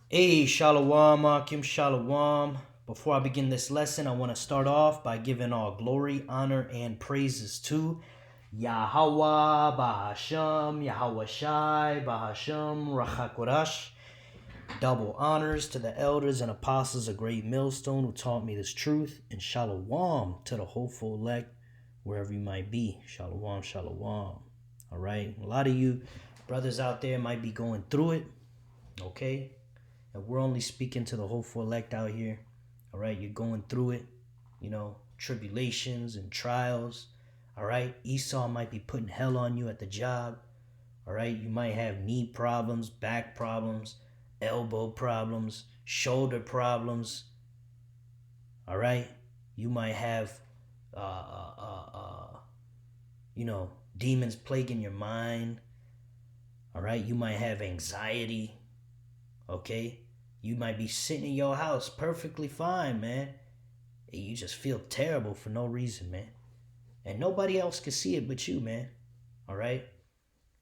Hey, Shalom, Akim Shalom. Before I begin this lesson, I want to start off by giving all glory, honor, and praises to Yahweh, Bahasham, Yahweh Shai, Bahasham, Rachakodash. Double honors to the elders and apostles of Great Millstone who taught me this truth, and Shalom to the hopeful elect, wherever you might be. Shalom, Shalom. All right, a lot of you brothers out there might be going through it, okay? And we're only speaking to the hopeful elect out here. All right, you're going through it, tribulations and trials. All right, Esau might be putting hell on you at the job. All right, you might have knee problems, back problems, elbow problems, shoulder problems. All right, you might have, uh, uh, uh, uh, demons plaguing your mind. All right, you might have anxiety. Okay, you might be sitting in your house perfectly fine, man. And you just feel terrible for no reason, man. And nobody else can see it but you, man. All right?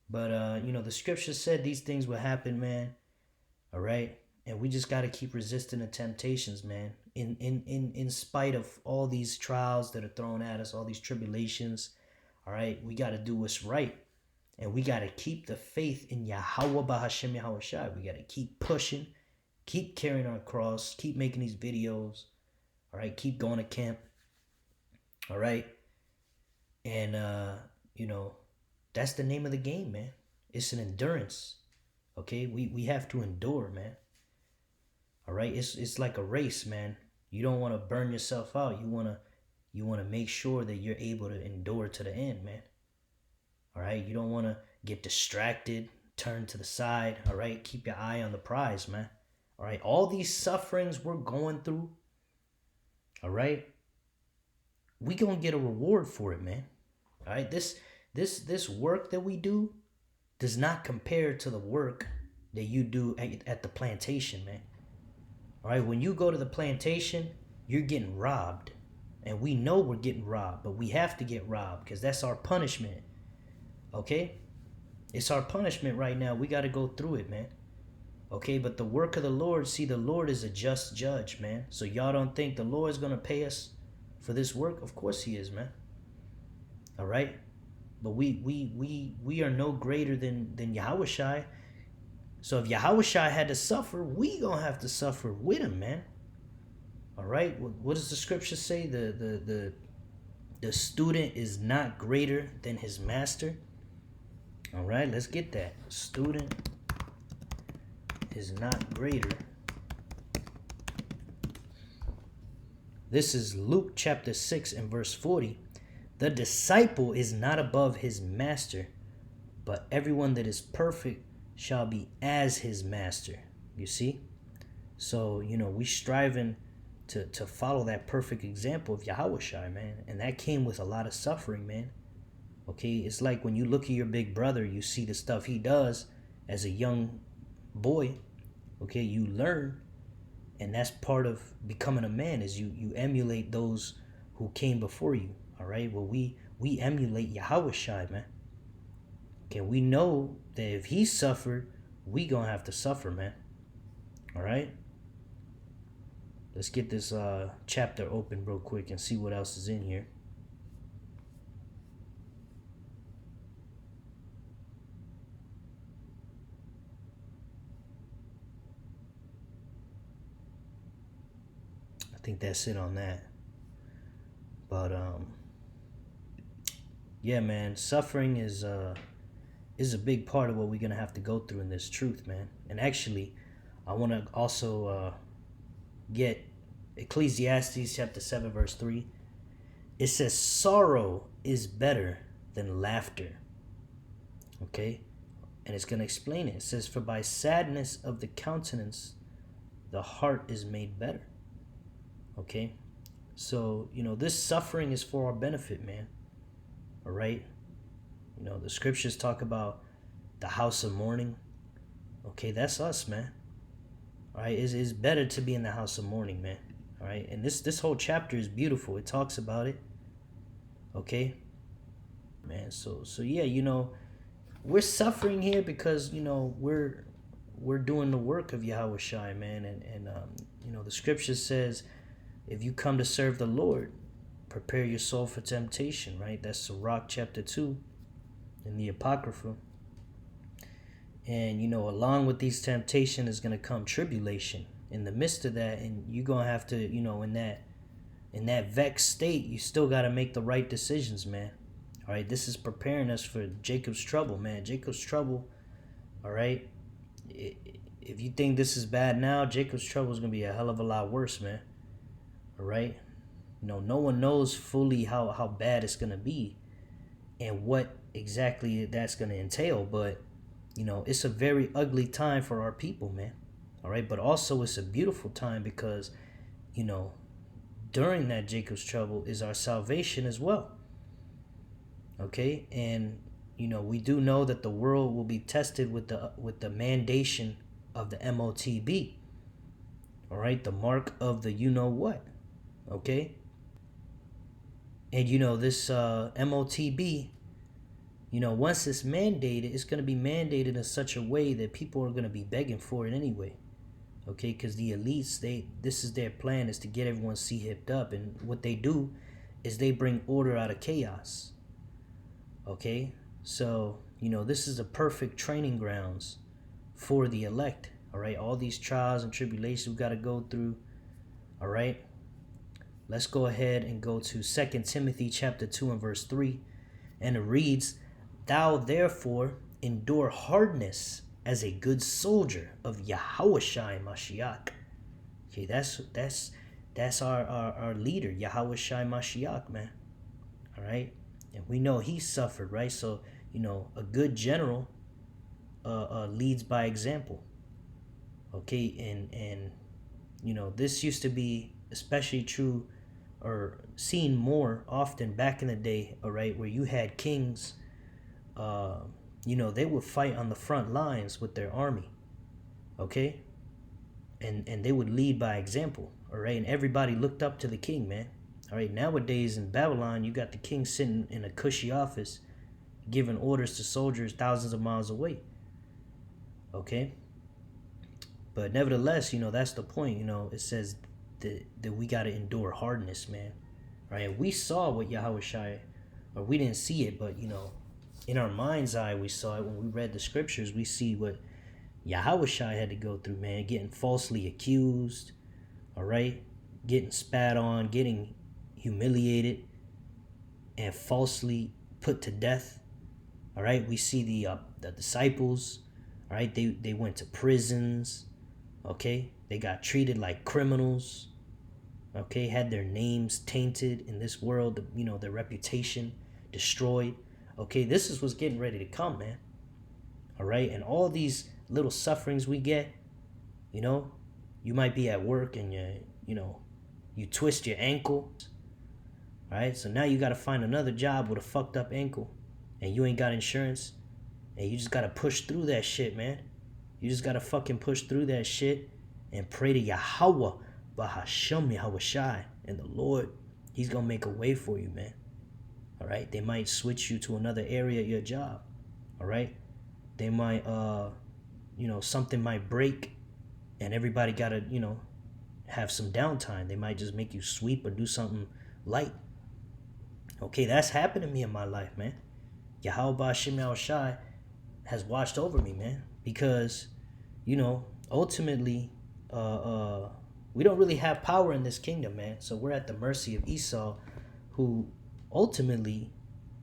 But, the scripture said these things will happen, man. All right? And we just got to keep resisting the temptations, man. In spite of all these trials that are thrown at us, all these tribulations, all right? We got to do what's right. And we got to keep the faith in Yahweh Bahashem Yahweh Shai. We got to keep pushing, keep carrying our cross, keep making these videos. All right, keep going to camp. All right. And, that's the name of the game, man. It's an endurance. Okay, we have to endure, man. All right, it's like a race, man. You don't want to burn yourself out. You want to make sure that you're able to endure to the end, man. All right, you don't want to get distracted, turn to the side. All right, keep your eye on the prize, man. All right, all these sufferings we're going through, all right, we gonna get a reward for it, man. All right, this work that we do does not compare to the work that you do at the plantation, man. All right, when you go to the plantation, you're getting robbed, and we know we're getting robbed, but we have to get robbed because that's our punishment. Okay, it's our punishment right now. We got to go through it, man. Okay, but the work of the Lord, see, the Lord is a just judge, man. So y'all don't think the Lord's gonna pay us for this work? Of course He is, man. All right, but we are no greater than Yahweh Shai. So if Yahweh Shai had to suffer, we gonna have to suffer with Him, man. All right, what does the scripture say? The student is not greater than his master. All right, let's get that. Student is not greater. This is Luke chapter 6 and verse 40. The disciple is not above his master, but everyone that is perfect shall be as his master. You see? So, we striving to follow that perfect example of Yahweh Shai, man. And that came with a lot of suffering, man. Okay, it's like when you look at your big brother, you see the stuff he does as a young boy. Okay, you learn, and that's part of becoming a man, is you emulate those who came before you. All right, well, we emulate Yahweh Shai, man. Okay, we know that if he suffered, we gonna have to suffer, man. All right, let's get this chapter open real quick and see what else is in here. I think that's it on that. But yeah, man, suffering is a big part of what we're gonna have to go through in this truth, man. And actually, I want to also get Ecclesiastes chapter 7 verse 3. It says sorrow is better than laughter. Okay, and it's gonna explain it. It says, for by sadness of the countenance the heart is made better. Okay, so this suffering is for our benefit, man. All right, the scriptures talk about the house of mourning. Okay, that's us, man. All right, it's better to be in the house of mourning, man. All right, and this whole chapter is beautiful. It talks about it. Okay, man. So yeah, we're suffering here because we're we're doing the work of Yahweh Shai, man. And the scripture says, if you come to serve the Lord, prepare your soul for temptation, right? That's Sirach chapter 2 in the Apocrypha. And, along with these temptations is going to come tribulation in the midst of that. And you're going to have to, in that vexed state, you still got to make the right decisions, man. All right, this is preparing us for Jacob's trouble, man. Jacob's trouble, all right? If you think this is bad now, Jacob's trouble is going to be a hell of a lot worse, man. All right? No one knows fully how bad it's going to be and what exactly that's going to entail. But, it's a very ugly time for our people, man. All right? But also it's a beautiful time because, during that Jacob's trouble is our salvation as well. Okay? And, we do know that the world will be tested with the mandation of the MOTB. All right? The mark of the you-know-what. Okay? And, this MOTB, once it's mandated, it's going to be mandated in such a way that people are going to be begging for it anyway. Okay? Because the elites, this is their plan, is to get everyone C-hipped up. And what they do is they bring order out of chaos. Okay? So, this is a perfect training grounds for the elect. All right? All these trials and tribulations we got to go through. All right? Let's go ahead and go to 2 Timothy chapter 2 and verse 3. And it reads, "Thou therefore endure hardness as a good soldier of Yahushua Mashiach." Okay, that's our leader, Yahushua Mashiach, man. All right? And we know he suffered, right? So, a good general leads by example. Okay, and this used to be especially true or seen more often back in the day, all right, where you had kings, they would fight on the front lines with their army, okay? And they would lead by example, all right? And everybody looked up to the king, man. All right, nowadays in Babylon, you got the king sitting in a cushy office giving orders to soldiers thousands of miles away, okay? But nevertheless, that's the point, it says that we got to endure hardness, man. Right? We saw what Yahweh Shai, or we didn't see it, but, in our mind's eye, we saw it when we read the scriptures. We see what Yahweh Shai had to go through, man, getting falsely accused, all right? Getting spat on, getting humiliated, and falsely put to death, all right? We see the disciples, all right? They went to prisons, okay? They got treated like criminals, okay? Had their names tainted in this world, their reputation destroyed. Okay, this is what's getting ready to come, man. All right? And all these little sufferings we get, you might be at work and you twist your ankle. All right? So now you got to find another job with a fucked up ankle and you ain't got insurance and you just got to push through that shit, man. You just got to fucking push through that shit and pray to Yahweh, Bahasham Yahweh Shai, and the Lord, he's going to make a way for you, man. All right? They might switch you to another area at your job. All right? They might, something might break and everybody got to, have some downtime. They might just make you sweep or do something light. Okay, that's happened to me in my life, man. Yahweh Bahasham Yahweh Shai has watched over me, man. Because, ultimately, we don't really have power in this kingdom, man. So we're at the mercy of Esau, who ultimately,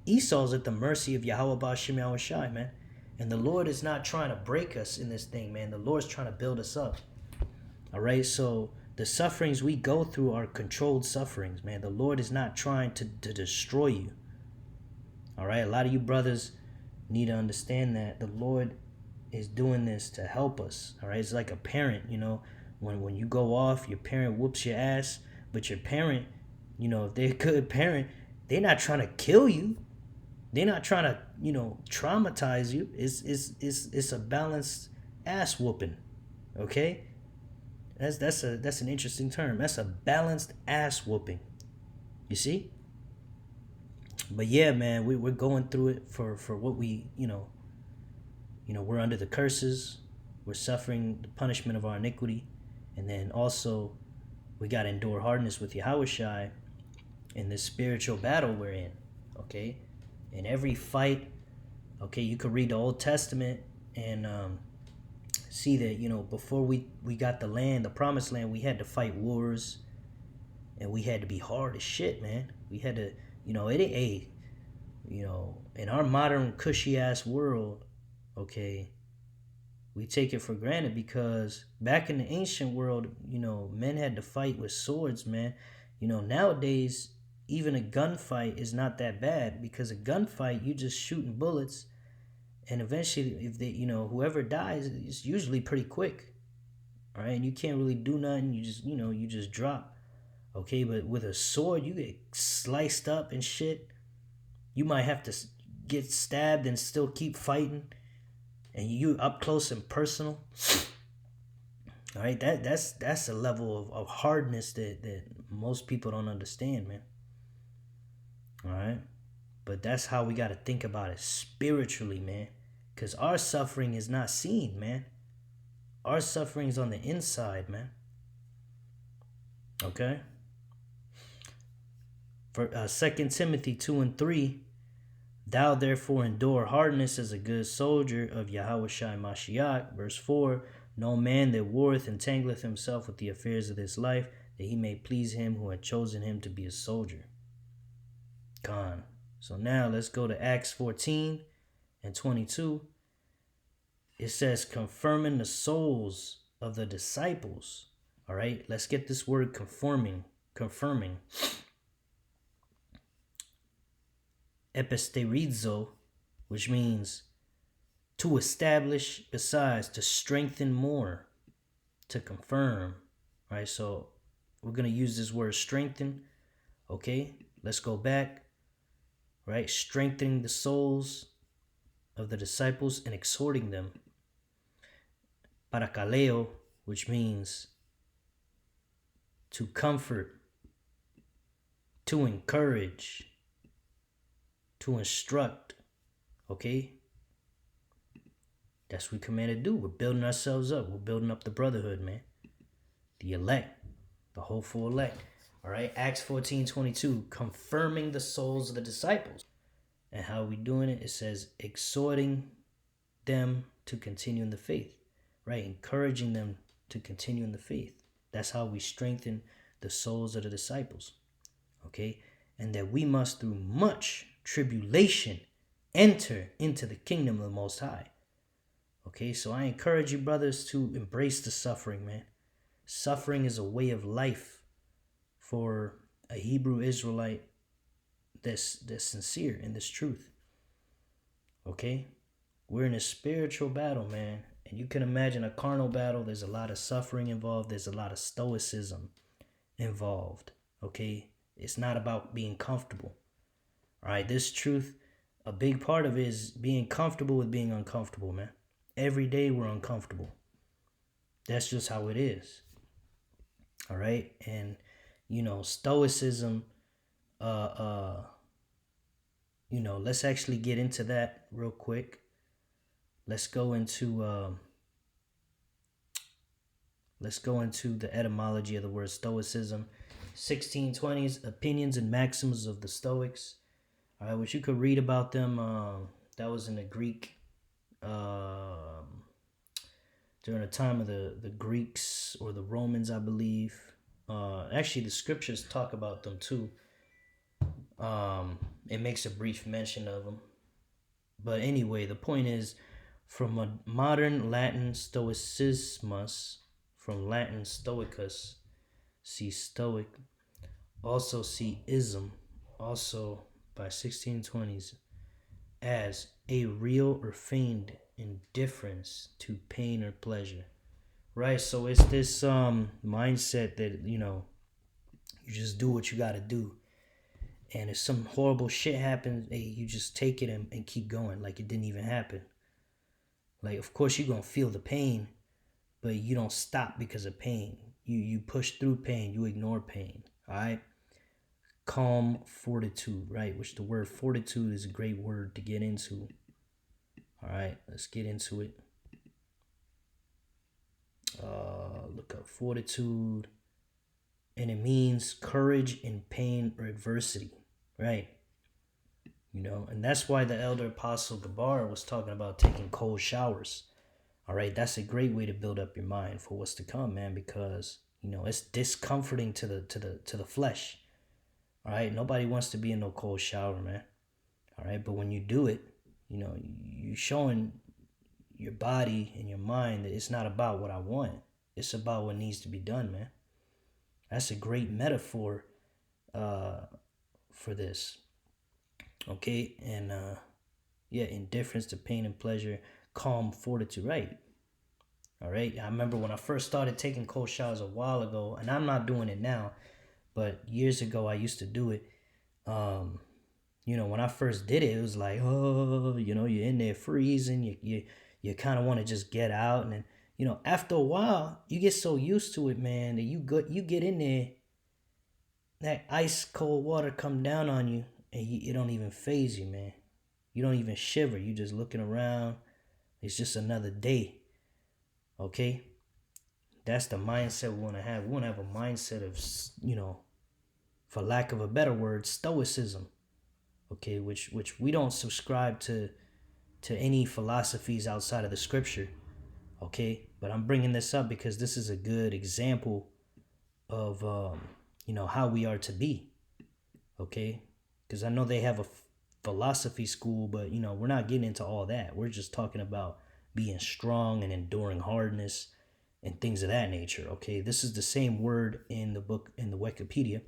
Esau's at the mercy of Yahweh Bahasham Yahweh Shai, man. And the Lord is not trying to break us in this thing, man. The Lord's trying to build us up. All right, so the sufferings we go through are controlled sufferings, man. The Lord is not trying to destroy you. All right, a lot of you brothers need to understand that the Lord is doing this to help us. All right, it's like a parent, when you go off, your parent whoops your ass, but your parent, if they're a good parent, they're not trying to kill you. They're not trying to, traumatize you. It's a balanced ass whooping. Okay? That's an interesting term. That's a balanced ass whooping. You see? But yeah, man, we're going through it for what we, we're under the curses. we're suffering the punishment of our iniquity, and then also we got to endure hardness with Yahushai in this spiritual battle we're in. Okay, in every fight, okay, you could read the Old Testament and see that, you know, before we got the land, the promised land, we had to fight wars, and we had to be hard as shit, man. We had to, you know, it ain't a, you know, in our modern cushy ass world, okay, we take it for granted because back in the ancient world, you know, men had to fight with swords, man. You know, nowadays even a gunfight is not that bad because a gunfight you just shooting bullets, and eventually if they, you know, whoever dies, it's usually pretty quick. All right, and you can't really do nothing. You just, you know, you just drop. Okay, but with a sword, you get sliced up and shit. You might have to get stabbed and still keep fighting, and you up close and personal. All right, that's a level of hardness that most people don't understand, man. All right, but that's how we got to think about it spiritually, man. Because our suffering is not seen, man. Our suffering is on the inside, man. Okay. For 2 Timothy 2:3, thou therefore endure hardness as a good soldier of Yahushai Mashiach. Verse 4, no man that warreth entangleth himself with the affairs of this life, that he may please him who had chosen him to be a soldier. Con. So now let's go to Acts 14:22. It says, confirming the souls of the disciples. All right, let's get this word confirming. Episterizo, which means to establish, besides, to strengthen more, to confirm. All right, so we're going to use this word strengthen. Okay, let's go back. Right, strengthening the souls of the disciples and exhorting them. Parakaleo, which means to comfort, to encourage, to instruct. Okay, that's what we commanded to do. We're building ourselves up. We're building up the brotherhood, man. The elect, the hopeful elect. All right, Acts 14:22, confirming the souls of the disciples. And how are we doing it? It says exhorting them to continue in the faith, right? Encouraging them to continue in the faith. That's how we strengthen the souls of the disciples, okay? And that we must, through much tribulation, enter into the kingdom of the Most High. Okay, so I encourage you, brothers, to embrace the suffering, man. Suffering is a way of life for a Hebrew Israelite that's sincere in this truth. Okay? We're in a spiritual battle, man. And you can imagine a carnal battle. There's a lot of suffering involved. There's a lot of stoicism involved. Okay? It's not about being comfortable. All right? This truth, a big part of it is being comfortable with being uncomfortable, man. Every day we're uncomfortable. That's just how it is. All right? And, you know, stoicism, you know, let's actually get into that real quick. Let's go into the etymology of the word stoicism. 1620s, opinions and maxims of the Stoics. All right, which you could read about them. That was in the Greek, during the time of the Greeks or the Romans, I believe. Actually, the scriptures talk about them too. It makes a brief mention of them. But anyway, the point is, from a modern Latin stoicismus, from Latin stoicus, see stoic, also see ism, also by 1620s, as a real or feigned indifference to pain or pleasure. Right, so it's this mindset that, you know, you just do what you gotta do. And if some horrible shit happens, hey, you just take it and keep going like it didn't even happen. Like, of course, you're going to feel the pain, but you don't stop because of pain. You push through pain. You ignore pain. All right? Calm fortitude, right? Which the word fortitude is a great word to get into. All right? Let's get into it. Look up fortitude, and it means courage in pain or adversity, right? And that's why the elder apostle Gabar was talking about taking cold showers. All right, that's a great way to build up your mind for what's to come, man, because it's discomforting to the flesh. All right, nobody wants to be in no cold shower, man. All right, but when you do it, you're showing your body and your mind that it's not about what I want. It's about what needs to be done, man. That's a great metaphor for this. Okay, and indifference to pain and pleasure, calm, fortitude, right? All right, I remember when I first started taking cold showers a while ago, and I'm not doing it now, but years ago I used to do it. When I first did it, it was like, oh, you're in there freezing, you kind of want to just get out, and then after a while you get so used to it, man, that you get in there, that ice cold water come down on you, and it don't even phase you, man. You don't even shiver. You just looking around. It's just another day. Okay? That's the mindset we want to have. We want to have a mindset of, for lack of a better word, stoicism. Okay, which we don't subscribe to any philosophies outside of the scripture. Okay? But I'm bringing this up because this is a good example of how we are to be. Okay? Because I know they have a philosophy school, but we're not getting into all that. We're just talking about being strong and enduring hardness and things of that nature. Okay, this is the same word in the book, in the Wikipedia,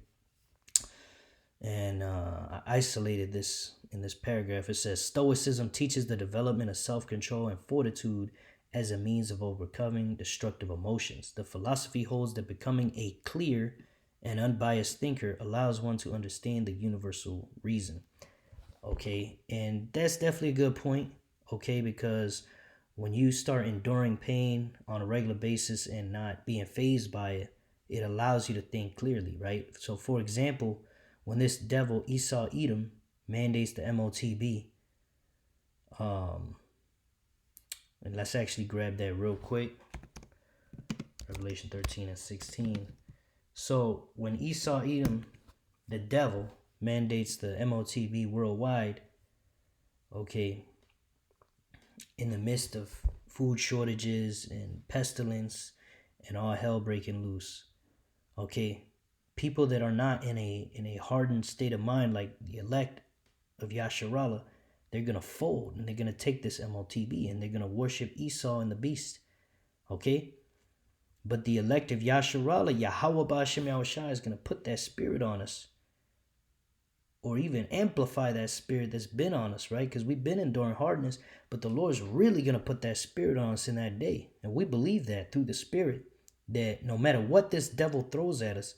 and I isolated this in this paragraph. It says Stoicism teaches the development of self-control and fortitude as a means of overcoming destructive emotions. The philosophy holds that becoming a clear and unbiased thinker allows one to understand the universal reason. Okay, and that's definitely a good point. Okay, because when you start enduring pain on a regular basis and not being fazed by it, it allows you to think clearly, right? So, for example, when this devil Esau Edom mandates the MOTB, and let's actually grab that real quick. Revelation 13 and 16. So when Esau Edom, the devil, mandates the MOTB worldwide, okay, in the midst of food shortages and pestilence and all hell breaking loose, okay, people that are not in a hardened state of mind, like the elect of Yasharallah, they're going to fold and they're going to take this MOTB and they're going to worship Esau and the beast. Okay? But the elect of Yasharallah, Yahweh Ba'ashem Yahushua, is going to put that spirit on us, or even amplify that spirit that's been on us, right? Because we've been enduring hardness, but the Lord's really going to put that spirit on us in that day. And we believe that through the spirit, that no matter what this devil throws at us,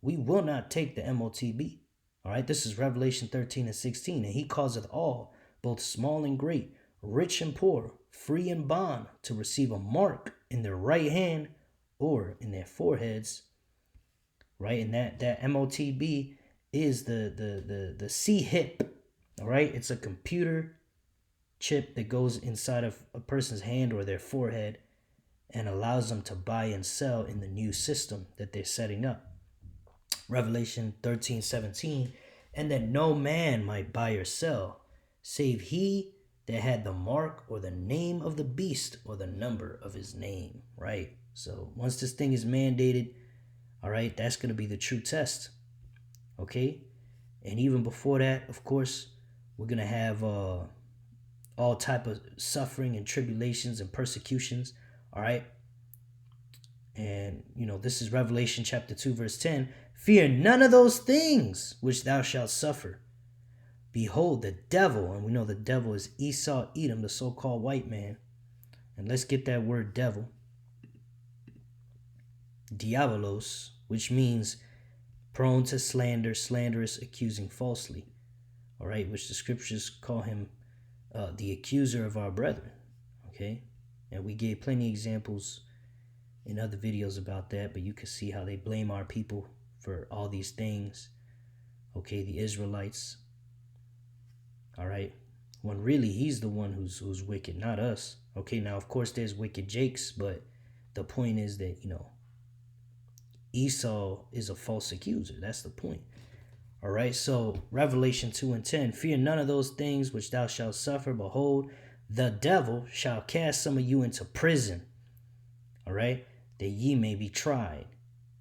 we will not take the MOTB. All right, this is Revelation 13 and 16. And he causeth all, both small and great, rich and poor, free and bond, to receive a mark in their right hand or in their foreheads. Right, and that MOTB is the C-hip. All right, it's a computer chip that goes inside of a person's hand or their forehead and allows them to buy and sell in the new system that they're setting up. Revelation 13:17, and that no man might buy or sell, save he that had the mark or the name of the beast or the number of his name, right? So once this thing is mandated, all right, that's going to be the true test, okay? And even before that, of course, we're going to have all type of suffering and tribulations and persecutions, all right? And, this is Revelation chapter 2, verse 10. Fear none of those things which thou shalt suffer. Behold, the devil, and we know the devil is Esau Edom, the so-called white man. And let's get that word devil. Diabolos, which means prone to slander, slanderous, accusing falsely. All right, which the scriptures call him the accuser of our brethren. Okay, and we gave plenty of examples in other videos about that, but you can see how they blame our people for all these things. Okay, the Israelites. All right, when really he's the one who's wicked, not us. Okay, now of course there's wicked Jakes, but The point is that, Esau is a false accuser. That's the point. All right. So Revelation 2:10, fear none of those things which thou shalt suffer. Behold, the devil shall cast some of you into prison. All right. That ye may be tried.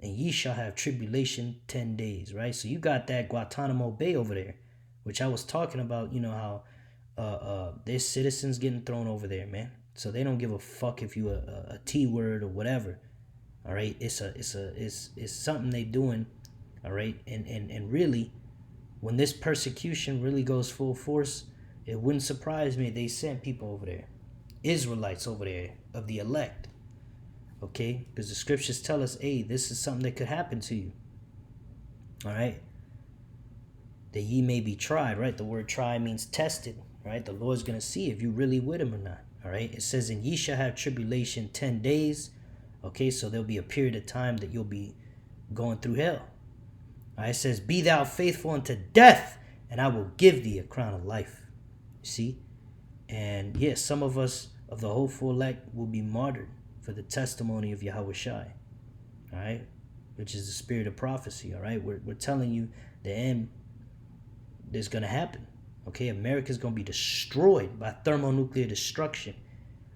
And ye shall have tribulation 10 days. Right. So you got that Guantanamo Bay over there, which I was talking about, how there's citizens getting thrown over there, man. So they don't give a fuck if you a T word or whatever. All right. It's something they doing. All right. And really, when this persecution really goes full force, it wouldn't surprise me if they sent people over there, Israelites over there of the elect. Okay, because the scriptures tell us, hey, this is something that could happen to you. All right, that ye may be tried. Right, the word try means tested. Right, the Lord's gonna see if you really with him or not. All right, it says, and ye shall have tribulation 10 days. Okay, so there'll be a period of time that you'll be going through hell. All right, it says, be thou faithful unto death, and I will give thee a crown of life. You see? And yes, some of us of the hopeful elect will be martyred for the testimony of Yahweh Shai. All right, which is the spirit of prophecy. All right, we're telling you the end is going to happen. Okay, America's going to be destroyed by thermonuclear destruction.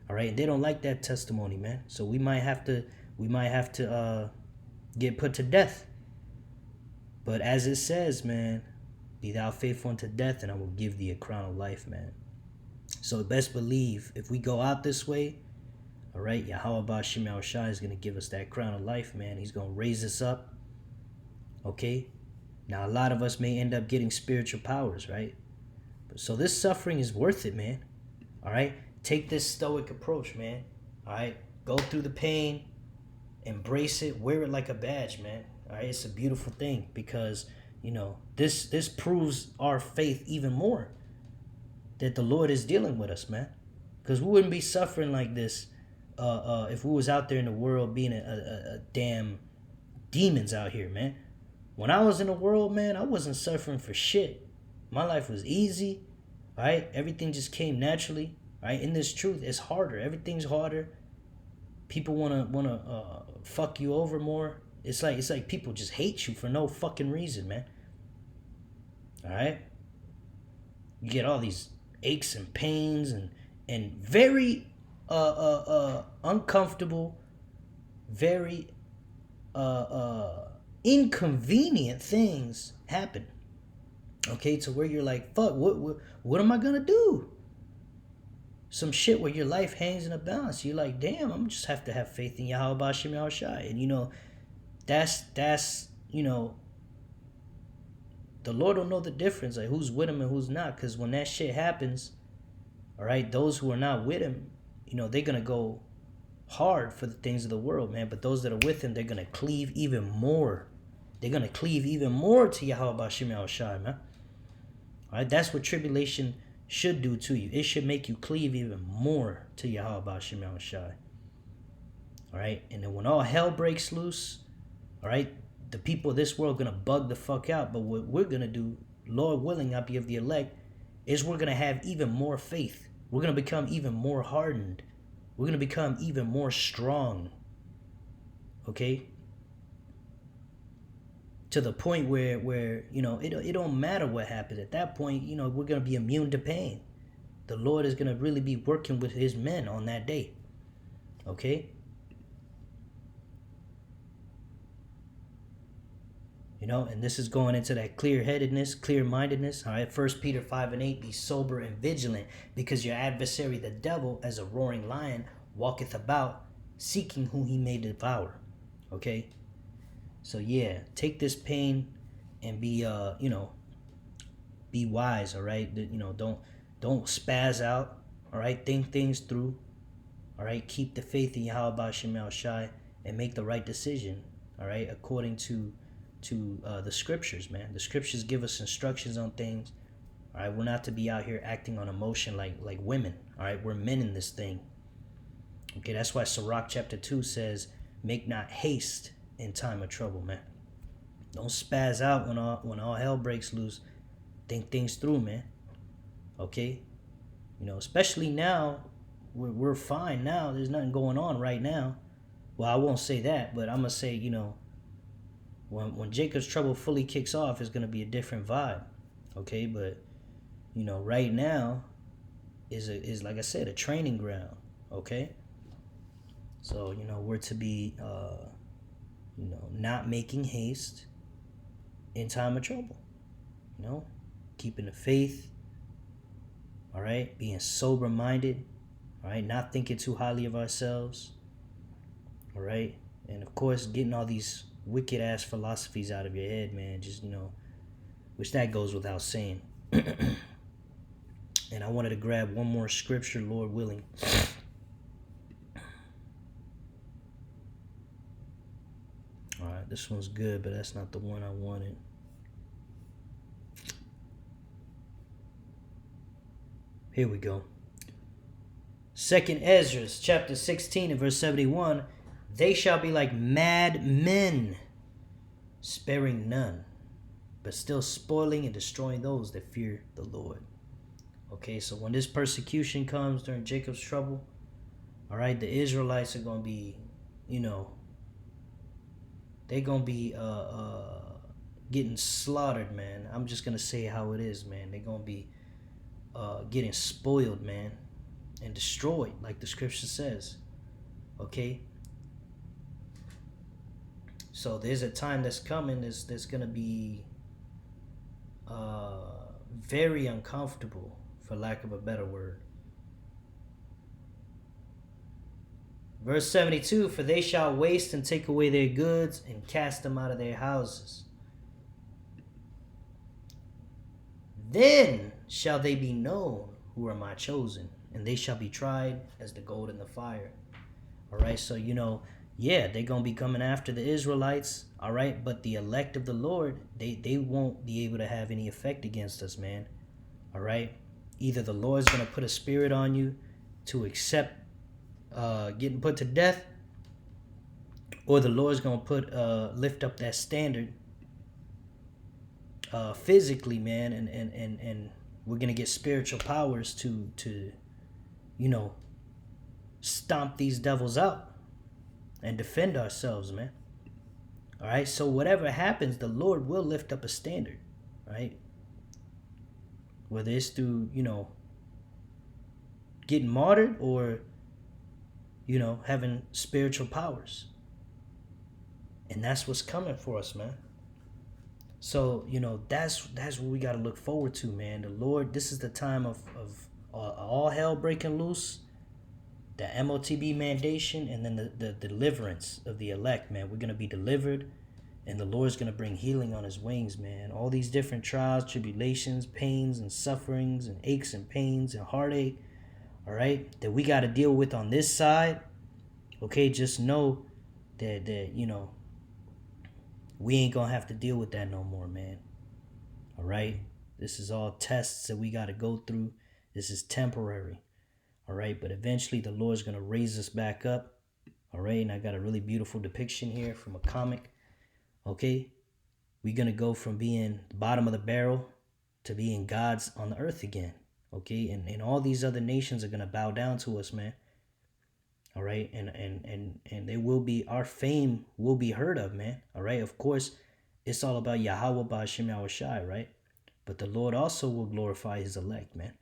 All right, and they don't like that testimony, man. So we might have to get put to death. But as it says, man, be thou faithful unto death, and I will give thee a crown of life, man. So best believe, if we go out this way, all right, Yahweh Bashim Yahushua is going to give us that crown of life, man. He's going to raise us up, okay? Now, a lot of us may end up getting spiritual powers, right? So this suffering is worth it, man, all right? Take this stoic approach, man, all right? Go through the pain, embrace it, wear it like a badge, man. All right, it's a beautiful thing because, this proves our faith even more that the Lord is dealing with us, man. Because we wouldn't be suffering like this if we was out there in the world being a damn demons out here, man. When I was in the world, man, I wasn't suffering for shit. My life was easy, right? Everything just came naturally, right? In this truth, it's harder. Everything's harder. People wanna fuck you over more. It's like people just hate you for no fucking reason, man. All right? You get all these aches and pains and very uncomfortable, very inconvenient things happen. Okay, to where you're like, fuck, what am I gonna do? Some shit where your life hangs in a balance. You're like, damn, I'm just have to have faith in Yahweh Bashim Yahushai. And that's the Lord will know the difference, like who's with him and who's not. Because when that shit happens, all right, those who are not with him, they're gonna go hard for the things of the world, man. But those that are with him, they're gonna cleave even more. They're gonna cleave even more to Yahweh Bashim Yahushai, man. All right, that's what tribulation should do to you. It should make you cleave even more to Yahweh Bashim Yahushai. All right, and then when all hell breaks loose, all right, the people of this world are going to bug the fuck out. But what we're going to do, Lord willing, I'll be of the elect, is we're going to have even more faith. We're going to become even more hardened. We're going to become even more strong. Okay? To the point where it don't matter what happens. At that point, we're going to be immune to pain. The Lord is going to really be working with his men on that day. Okay? And this is going into that clear-headedness, clear-mindedness. All right, 1 Peter 5:8, be sober and vigilant, because your adversary, the devil, as a roaring lion, walketh about, seeking whom he may devour. Okay? So yeah, take this pain and be be wise, all right? Don't spaz out, all right? Think things through, all right? Keep the faith in Yahweh Bashim Yahushai and make the right decision, all right? According to the scriptures, man. The scriptures give us instructions on things. All right, we're not to be out here acting on emotion like women. All right, we're men in this thing. Okay, that's why Sirach chapter 2 says, make not haste in time of trouble, man. Don't spaz out when all hell breaks loose. Think things through, man. Okay, especially now, we're fine now. There's nothing going on right now. Well, I won't say that, but I'm gonna say, when Jacob's trouble fully kicks off, it's gonna be a different vibe. Okay, but right now is like I said, a training ground. Okay, so we're to be not making haste in time of trouble. Keeping the faith. All right, being sober minded. All right, not thinking too highly of ourselves. All right, and of course, getting all these wicked ass philosophies out of your head, man. Just which that goes without saying. And I wanted to grab one more scripture, Lord willing. All right, this one's good, but that's not the one I wanted. Here we go. 2nd Ezra, chapter 16 and verse 71. They shall be like mad men, sparing none, but still spoiling and destroying those that fear the Lord. Okay, so when this persecution comes during Jacob's trouble, all right, the Israelites are going to be, they're going to be getting slaughtered, man. I'm just going to say how it is, man. They're going to be getting spoiled, man, and destroyed, like the scripture says. Okay? So there's a time that's coming that's going to be very uncomfortable, for lack of a better word. Verse 72, for they shall waste and take away their goods and cast them out of their houses. Then shall they be known who are my chosen, and they shall be tried as the gold in the fire. All right, so they're going to be coming after the Israelites, all right, but the elect of the Lord, they won't be able to have any effect against us, man. All right, either the Lord's going to put a spirit on you to accept getting put to death, or the Lord's going to lift up that standard physically, man, and we're going to get spiritual powers to stomp these devils out and defend ourselves, man. All right, so whatever happens, the Lord will lift up a standard, right? Whether it's through, getting martyred or, having spiritual powers. And that's what's coming for us, man. So, that's what we got to look forward to, man. The Lord, this is the time of all hell breaking loose, the MOTB mandation, and then the deliverance of the elect, man. We're going to be delivered, and the Lord's going to bring healing on his wings, man. All these different trials, tribulations, pains, and sufferings, and aches and pains, and heartache, all right, that we got to deal with on this side. Okay, just know that we ain't going to have to deal with that no more, man. All right? This is all tests that we got to go through. This is temporary. All right? But eventually the Lord's going to raise us back up. All right? And I got a really beautiful depiction here from a comic. Okay? We're going to go from being the bottom of the barrel to being gods on the earth again. Okay? And all these other nations are going to bow down to us, man. All right, and they will be, our fame will be heard of, man. All right, of course, it's all about Yahweh Ba'Shem Yahushai, right? But the Lord also will glorify his elect, man.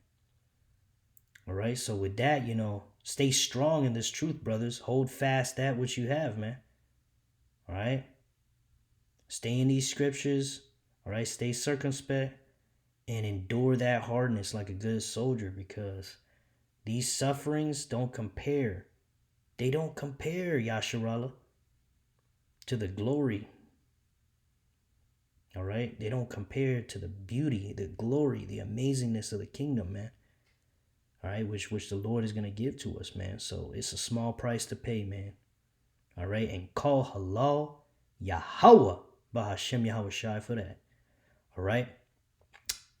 All right, so with that, stay strong in this truth, brothers. Hold fast that which you have, man. All right, stay in these scriptures. All right, stay circumspect and endure that hardness like a good soldier, because these sufferings don't compare. They don't compare, Yasharallah, to the glory. All right? They don't compare to the beauty, the glory, the amazingness of the kingdom, man. All right? Which the Lord is going to give to us, man. So it's a small price to pay, man. All right? And call halal Yahweh Ba'Hashem Yahushai for that. All right?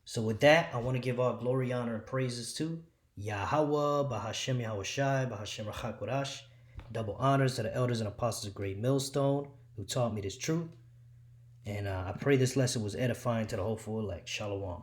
So with that, I want to give all glory, honor, and praises to Yahweh Ba'Hashem Yahushai Ba'Hashem Rachak Kodash. Double honors to the elders and apostles of Great Millstone who taught me this truth. And I pray this lesson was edifying to the hopeful elect. Shalom.